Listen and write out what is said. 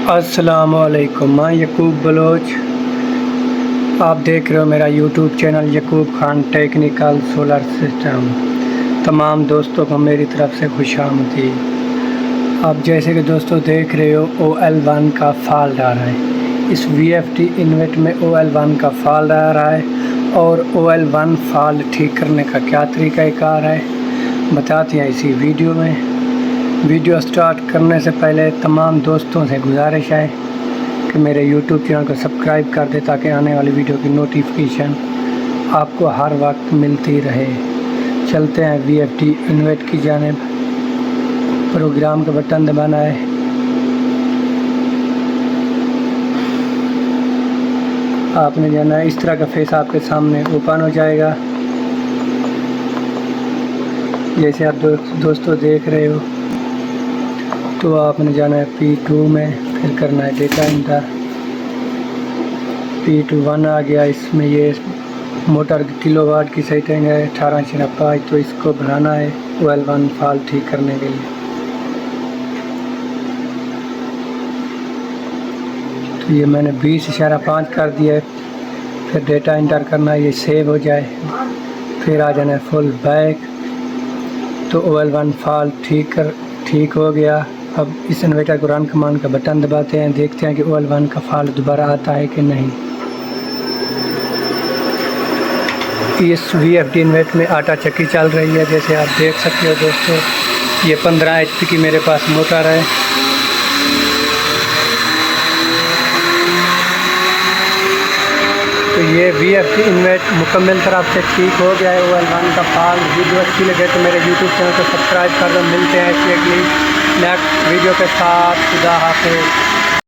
अस्सलामुअलैकुम, मैं यकूब बलोच। आप देख रहे हो मेरा YouTube channel Yakub Khan Technical Solar System. तमाम दोस्तों को मेरी तरफ से खुशामदीद। आप जैसे कि दोस्तों देख रहे हो OL1 का फॉल्ट आ रहा है। इस VFD इन्वर्टर में OL1 का फॉल्ट आ रहा है और OL1 फॉल्ट ठीक करने का क्या तरीक़ाकार है बताते हैं इसी वीडियो में। वीडियो स्टार्ट करने से पहले तमाम दोस्तों से गुजारिश है कि मेरे यूट्यूब चैनल को सब्सक्राइब कर दे ताकि आने वाली वीडियो की नोटिफिकेशन आपको हर वक्त मिलती रहे। चलते हैं VFD इन्वर्टर की जानिब। प्रोग्राम का बटन दबाना है। आपने जाना है इस तरह का फेस आपके सामने ओपन हो जाएगा, जैसे आप दोस्तों देख रहे हो। तो आपने जाना है P2 में, फिर करना है डेटा इंटर। P21 आ गया। इसमें ये मोटर किलोवाट की सेटिंग है 18.5, तो इसको बढ़ाना है OL1 फॉल्ट ठीक करने के लिए। तो ये मैंने 20.5 कर दिया है। फिर डेटा इंटर करना है, ये सेव हो जाए। फिर आ जाना है फुल बैक। तो OL1 फॉल्ट ठीक हो गया। अब इस इन्वर्टर को रन कमांड का बटन दबाते हैं, देखते हैं कि OL1 का फॉल्ट दोबारा आता है कि नहीं। इस VFD इन्वर्टर में आटा चक्की चल रही है, जैसे आप देख सकते हो दोस्तों। ये 15 HP की मेरे पास मोटर है। तो ये VFD इन्वर्टर मुकम्मल तरफ से ठीक हो गया है। OL1 का फॉल्ट। वीडियो अच्छी लगे तो मेरे यूट्यूब चैनल को सब्सक्राइब कर दो। मिलते हैं नेक्स्ट वीडियो के साथ। खुदा हाफिज़।